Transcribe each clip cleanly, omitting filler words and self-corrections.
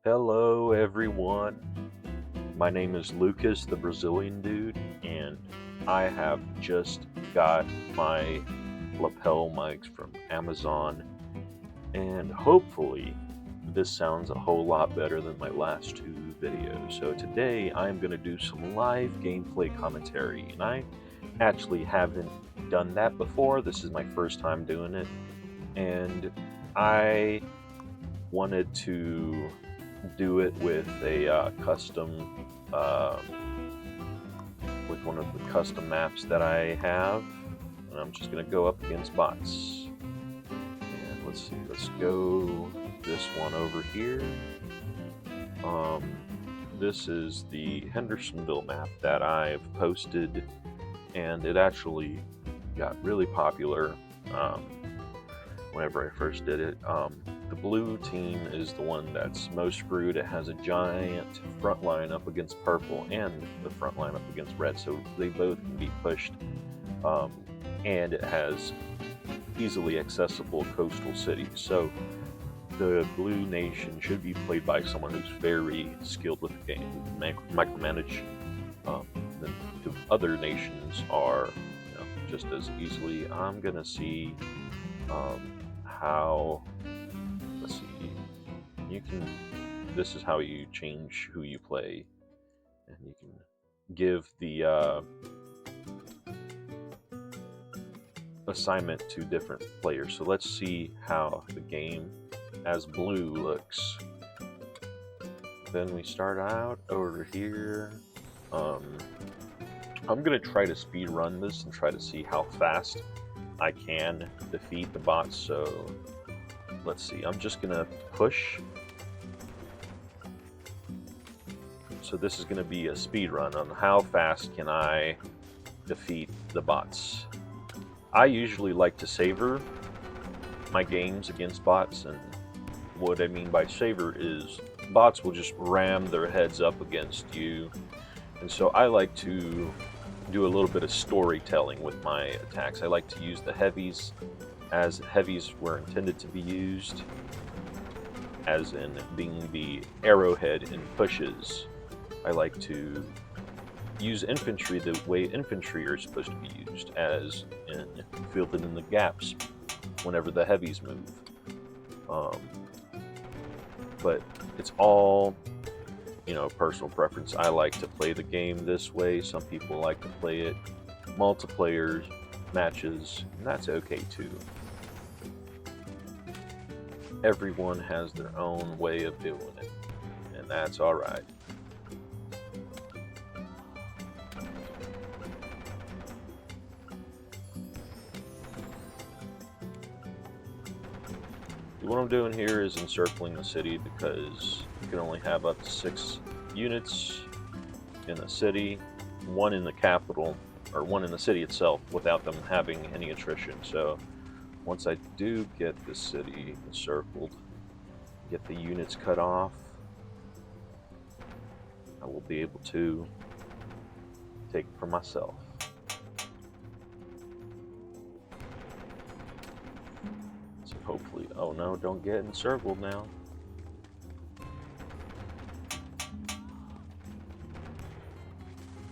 Hello, everyone. My name is Lucas, the Brazilian dude, and I have just got my lapel mics from Amazon, and hopefully, this sounds a whole lot better than my last two videos. So, today I'm going to do some live gameplay commentary, and I actually haven't done that before. This is my first time doing it, and I wanted to do it with a custom with one of the custom maps that I have, and I'm just gonna go up against bots. And let's see, let's go this one over here. This is the Hendersonville map that I've posted, and it actually got really popular whenever I first did it. The blue team is the one that's most screwed. It has a giant front line up against purple and the front line up against red, so they both can be pushed. And it has easily accessible coastal cities. So the blue nation should be played by someone who's very skilled with the game, who can micromanage. The other nations are, just as easily. I'm gonna see how. Let's see. You can. This is how you change who you play, and you can give the assignment to different players. So let's see how the game as blue looks. Then we start out over here. I'm gonna try to speed run this and try to see how fast I can defeat the bots. So let's see, I'm just gonna push. So this is gonna be a speed run on how fast can I defeat the bots. I usually like to savor my games against bots, and what I mean by savor is bots will just ram their heads up against you, and so I like to do a little bit of storytelling with my attacks. I like to use the heavies as heavies were intended to be used, as in being the arrowhead in pushes. I like to use infantry the way infantry are supposed to be used, as in filled in the gaps whenever the heavies move. But it's all, personal preference. I like to play the game this way. Some people like to play it multiplayer matches, and that's okay too. Everyone has their own way of doing it, and that's all right. What I'm doing here is encircling the city because you can only have up to 6 units in the city, 1 in the capital, or 1 in the city itself, without them having any attrition. So once I do get the city encircled, get the units cut off, I will be able to take it for myself. So hopefully, oh no, don't get encircled now.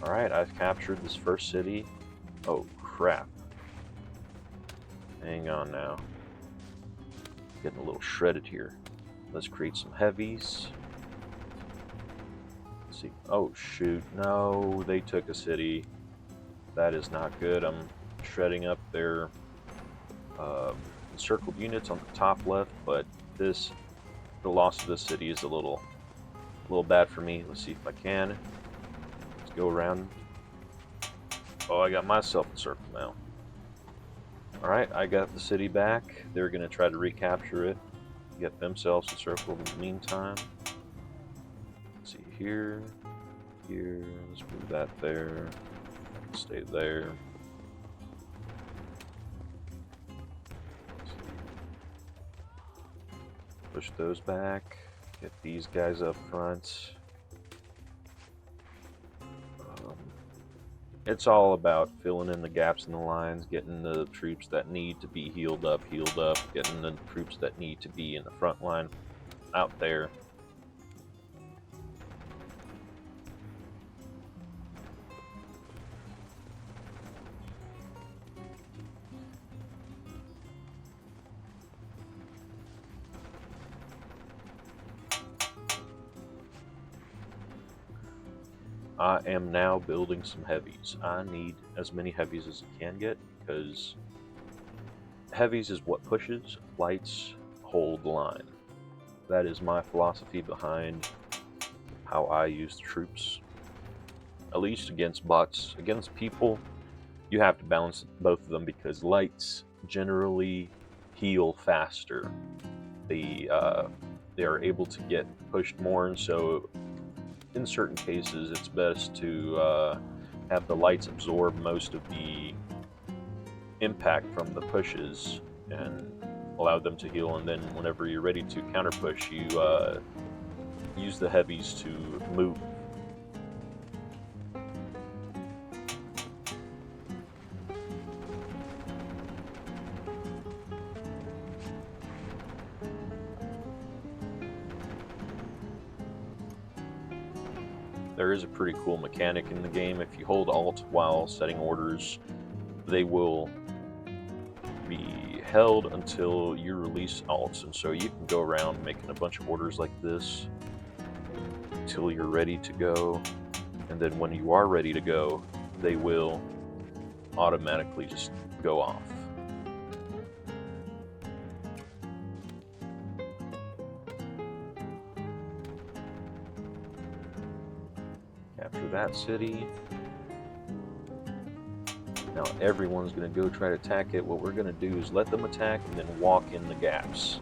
Alright, I've captured this first city. Oh crap. Hang on now. Getting a little shredded here. Let's create some heavies. Let's see. Oh shoot, no, they took a city. That is not good. I'm shredding up their encircled units on the top left, but the loss of this city is a little bad for me. Let's see if I can. Let's go around. Oh, I got myself encircled now. Alright, I got the city back. They're going to try to recapture it, get themselves encircled in the meantime. Let's see, here, let's move that there, stay there. Push those back, get these guys up front. It's all about filling in the gaps in the lines, getting the troops that need to be healed up, getting the troops that need to be in the front line out there. I am now building some heavies. I need as many heavies as I can get because heavies is what pushes, lights hold the line. That is my philosophy behind how I use the troops. At least against bots. Against people, you have to balance both of them because lights generally heal faster. They are able to get pushed more, and so in certain cases it's best to have the lights absorb most of the impact from the pushes and allow them to heal, and then whenever you're ready to counter push, you use the heavies to move. There is a pretty cool mechanic in the game. If you hold Alt while setting orders, they will be held until you release Alt, and so you can go around making a bunch of orders like this until you're ready to go, and then when you are ready to go, they will automatically just go off. After that city, now everyone's going to go try to attack it. What we're going to do is let them attack and then walk in the gaps.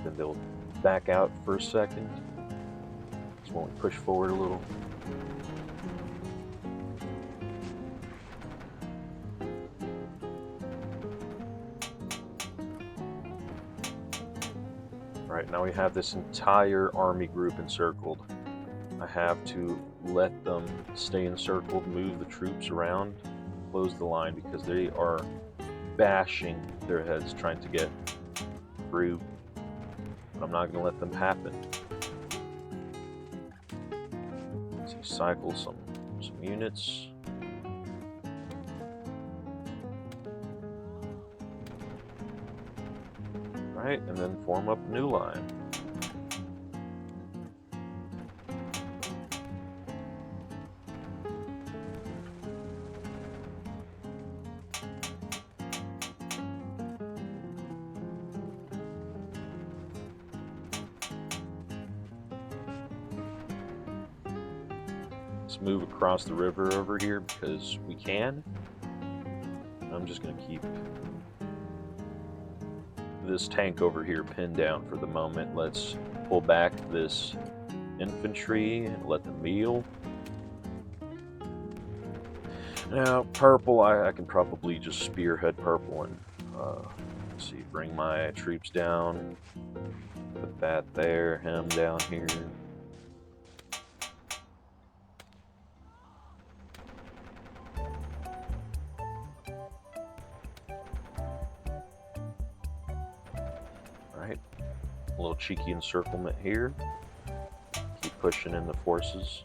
Then they'll back out for a second. So when we push forward a little. Alright, now we have this entire army group encircled. I have to let them stay encircled, move the troops around, close the line because they are bashing their heads trying to get through. But I'm not going to let them happen. So cycle some units. Right, and then form up a new line. Let's move across the river over here because we can. I'm just going to keep this tank over here pinned down for the moment. Let's pull back this infantry and let them heal. Now, purple, I can probably just spearhead purple and let's see, bring my troops down. Put that there, him down here. Alright, a little cheeky encirclement here. Keep pushing in the forces.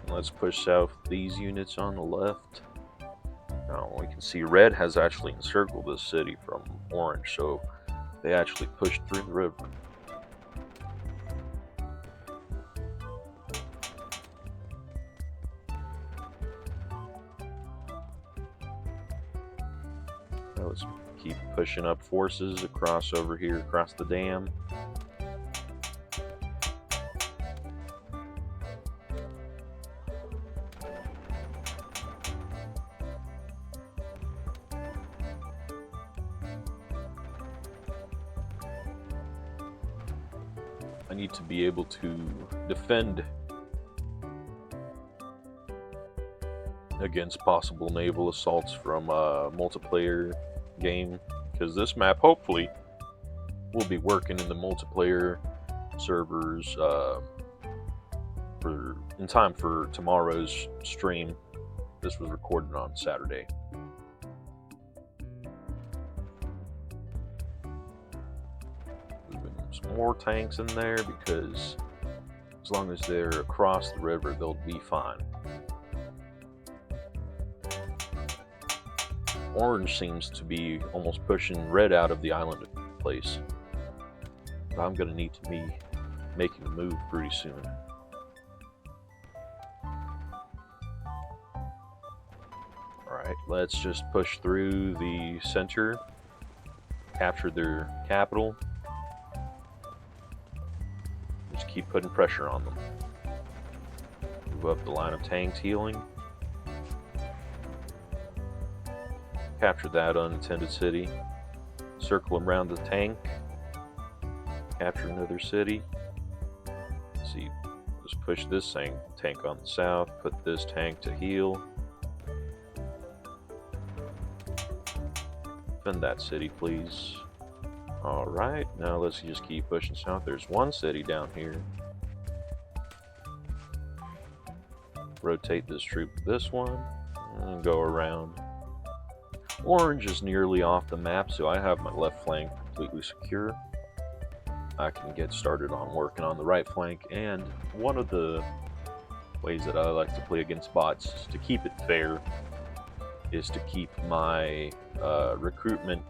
Let's push south these units on the left. Now we can see red has actually encircled this city from orange, so they actually pushed through the river. Now let's keep pushing up forces across over here, across the dam. I need to be able to defend against possible naval assaults from a multiplayer game, because this map hopefully will be working in the multiplayer servers in time for tomorrow's stream. This was recorded on Saturday. Some more tanks in there because as long as they're across the river, they'll be fine. Orange seems to be almost pushing red out of the island place. I'm going to need to be making a move pretty soon. Alright, let's just push through the center, capture their capital, just keep putting pressure on them. Move up the line of tanks healing. Capture that unattended city. Circle around the tank. Capture another city. Let's see, just push this tank on the south. Put this tank to heal. Defend that city, please. Alright, now let's just keep pushing south. There's one city down here. Rotate this troop to this one and go around. Orange is nearly off the map, so I have my left flank completely secure. I can get started on working on the right flank, and one of the ways that I like to play against bots is to keep it fair, is to keep my recruitment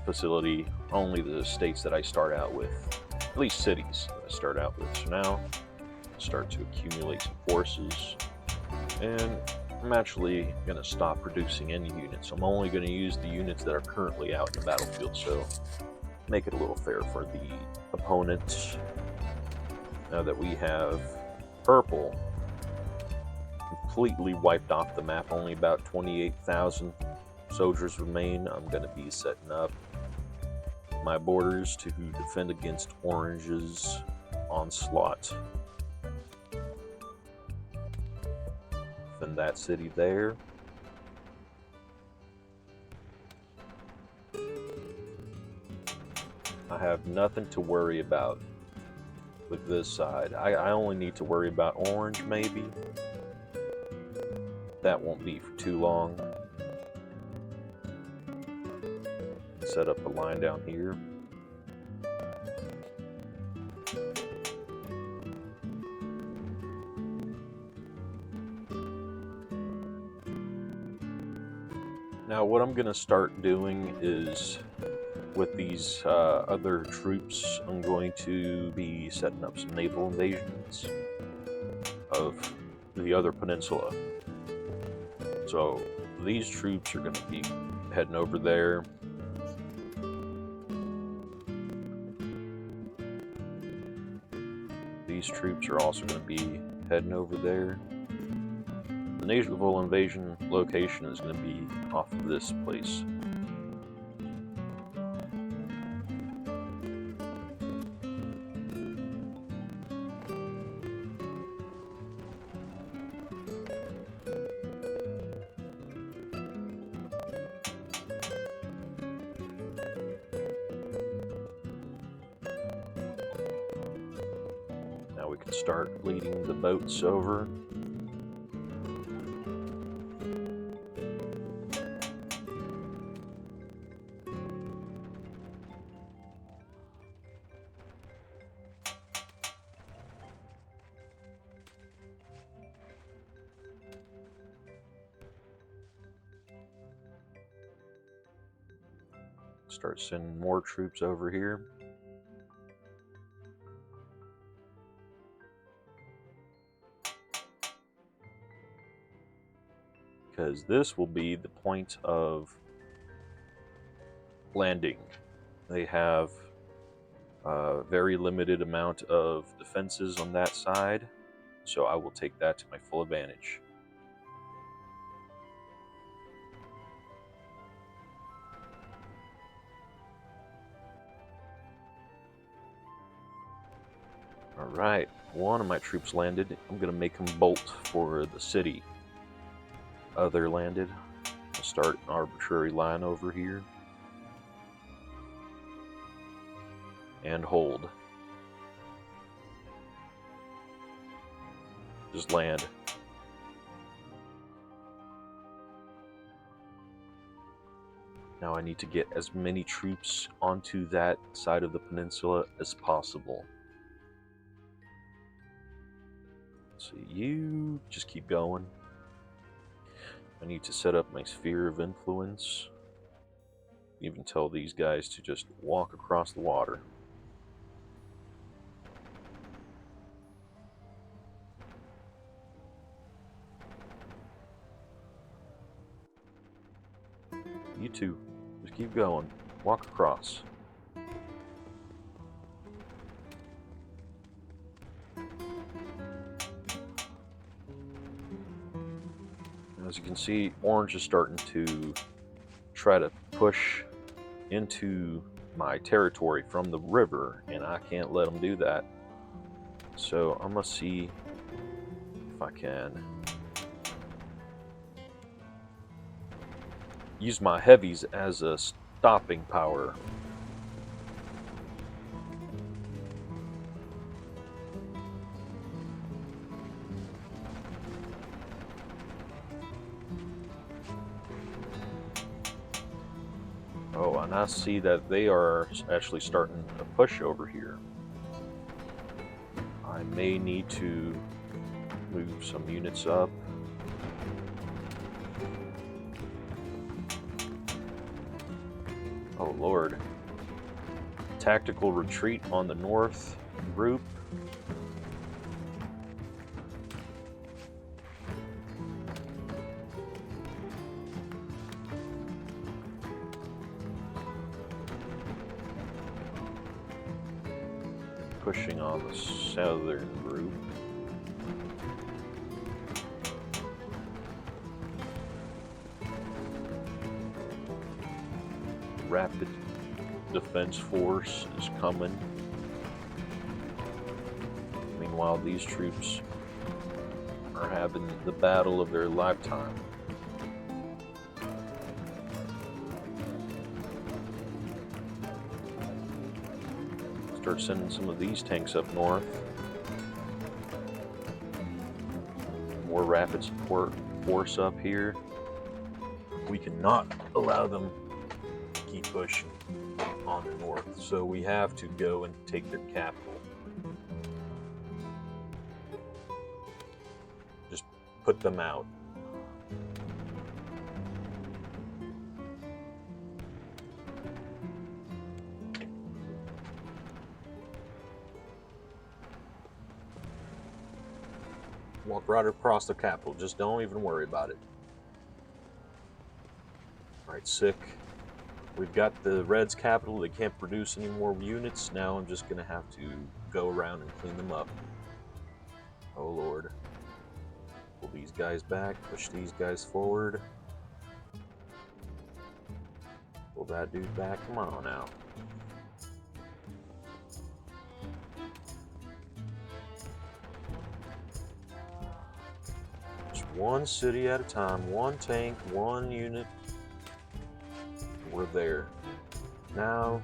facility only the states that I start out with, at least cities that I start out with. So now start to accumulate some forces, and I'm actually going to stop producing any units. I'm only going to use the units that are currently out in the battlefield, so make it a little fair for the opponent. Now that we have purple completely wiped off the map, only about 28,000 soldiers remain, I'm going to be setting up my borders to defend against Orange's onslaught. Defend that city there. I have nothing to worry about with this side. I only need to worry about Orange, maybe. That won't be for too long. Set up a line down here. Now what I'm going to start doing is, with these other troops, I'm going to be setting up some naval invasions of the other peninsula. So these troops are going to be heading over there. These troops are also going to be heading over there. The naval invasion location is going to be off of this place. Now we can start leading the boats over. Start sending more troops over here. Because this will be the point of landing. They have a very limited amount of defenses on that side, so I will take that to my full advantage. Alright, one of my troops landed. I'm going to make them bolt for the city. Other landed. I'll start an arbitrary line over here. And hold. Just land. Now I need to get as many troops onto that side of the peninsula as possible. So you just keep going. I need to set up my sphere of influence. even tell these guys to just walk across the water. You two, just keep going. Walk across. As you can see, orange is starting to try to push into my territory from the river, and I can't let them do that. So I'm gonna see if I can use my heavies as a stopping power. Oh, and I see that they are actually starting to push over here. I may need to move some units up. Oh Lord. Tactical retreat on the north group. Pushing on the southern group. Rapid defense force is coming. Meanwhile, these troops are having the battle of their lifetime. Start sending some of these tanks up north. More rapid support force up here. We cannot allow them to keep pushing on the north, so we have to go and take their capital. Just put them out. Walk right across the capital. Just don't even worry about it. Alright, sick. We've got the Reds' capital. They can't produce any more units. Now I'm just going to have to go around and clean them up. Oh Lord. Pull these guys back. Push these guys forward. Pull that dude back. Come on now. One city at a time, one tank, one unit. We're there. Now,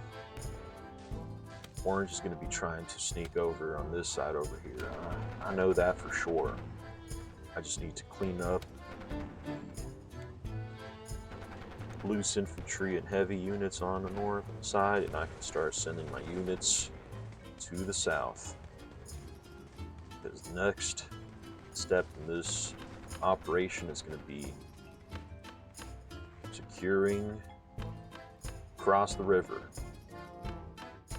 Orange is going to be trying to sneak over on this side over here. I know that for sure. I just need to clean up loose infantry and heavy units on the north side, and I can start sending my units to the south. Because the next step in this operation is going to be securing across the river.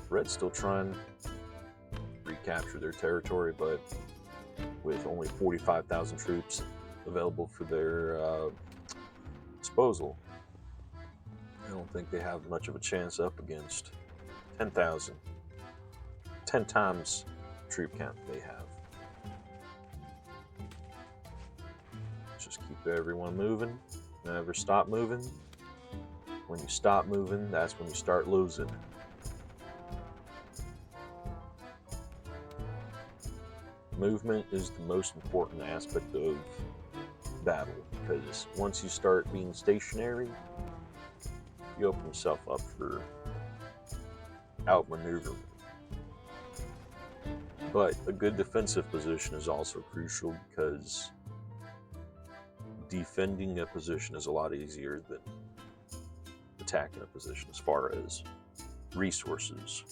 Red's still trying to recapture their territory, but with only 45,000 troops available for their disposal, I don't think they have much of a chance up against 10,000. 10 times troop count they have. Just keep everyone moving. Never stop moving. When you stop moving, that's when you start losing. Movement is the most important aspect of battle, because once you start being stationary, you open yourself up for outmaneuvering. But a good defensive position is also crucial, because defending a position is a lot easier than attacking a position as far as resources.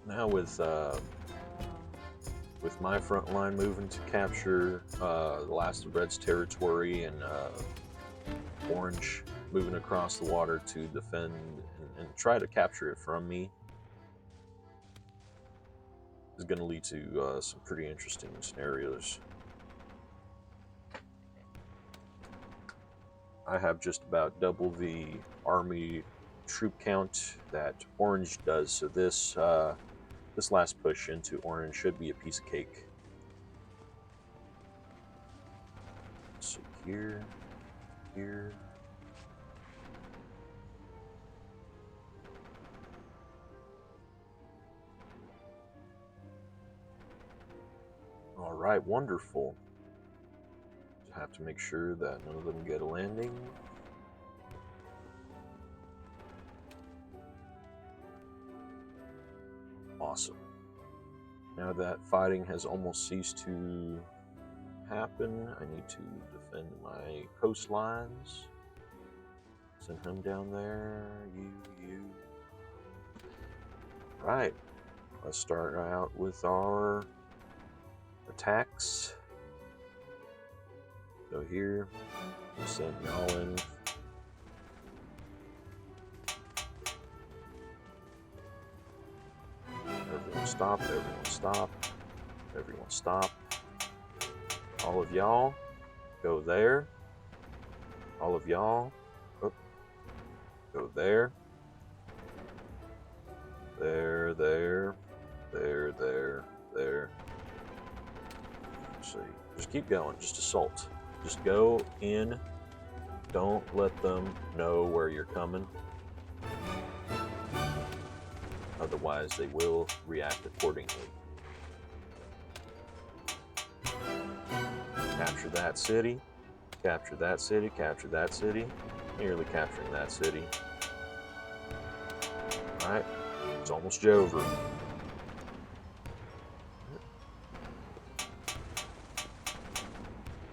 Now with with my front line moving to capture the last of Red's territory, and Orange moving across the water to defend and try to capture it from me, is going to lead to some pretty interesting scenarios. I have just about double the army troop count that Orange does, so this last push into Orange should be a piece of cake. So here. All right, wonderful. Just have to make sure that none of them get a landing. Awesome. Now that fighting has almost ceased to happen, I need to defend my coastlines. Send him down there. You. Right. Let's start out with our attacks. So here, send y'all in. Everyone stop, everyone stop, everyone stop. All of y'all, go there. All of y'all, go there. There. Let's see, just keep going, just assault. Just go in, don't let them know where you're coming. Otherwise, they will react accordingly. Capture that city, capture that city, capture that city. Nearly capturing that city. Alright, it's almost over.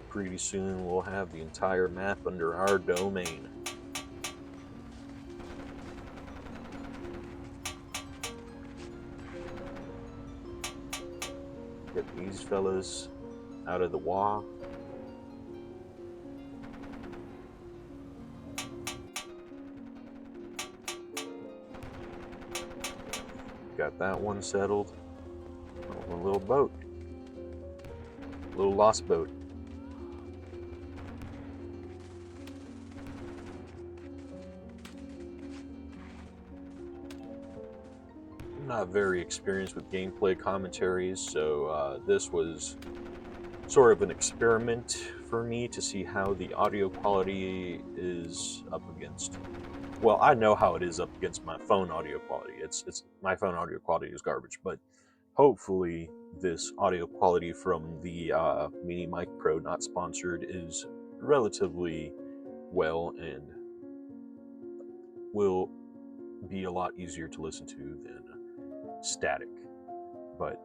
Pretty soon we'll have the entire map under our domain. Get these fellas out of the wa. Got that one settled. Oh, a little boat. A little lost boat. I'm not very experienced with gameplay commentaries, so this was sort of an experiment for me to see how the audio quality is up against. Well, I know how it is up against my phone audio quality. It's my phone audio quality is garbage, but hopefully this audio quality from the Mini Mic Pro, not sponsored, is relatively well and will be a lot easier to listen to than static. But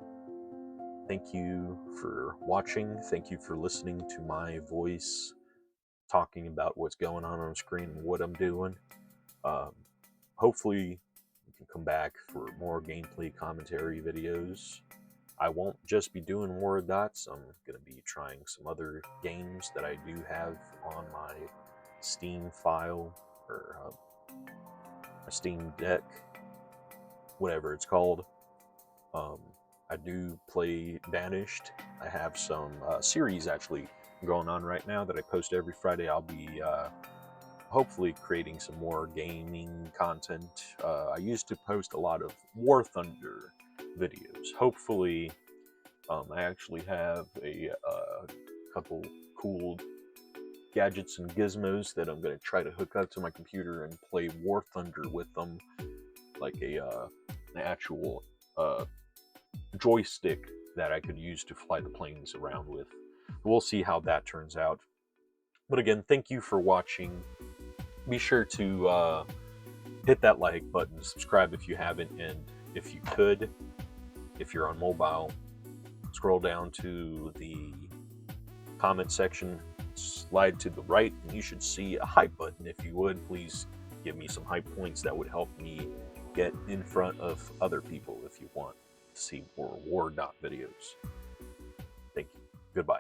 thank you for watching. Thank you for listening to my voice talking about what's going on screen and what I'm doing. Hopefully you can come back for more gameplay commentary videos. I won't just be doing War of Dots. I'm going to be trying some other games that I do have on my Steam file, or a Steam Deck, whatever it's called. I do play Banished. I have some series actually going on right now that I post every Friday. I'll be hopefully creating some more gaming content. I used to post a lot of War Thunder videos. Hopefully, I actually have a couple cool gadgets and gizmos that I'm going to try to hook up to my computer and play War Thunder with them, like an actual joystick that I could use to fly the planes around with. We'll see how that turns out. But again, thank you for watching. Be sure to hit that like button, subscribe if you haven't, and if you could, if you're on mobile, scroll down to the comment section, slide to the right, and you should see a hype button. If you would, please give me some hype points. That would help me get in front of other people if you want to see more War Dot videos. Thank you. Goodbye.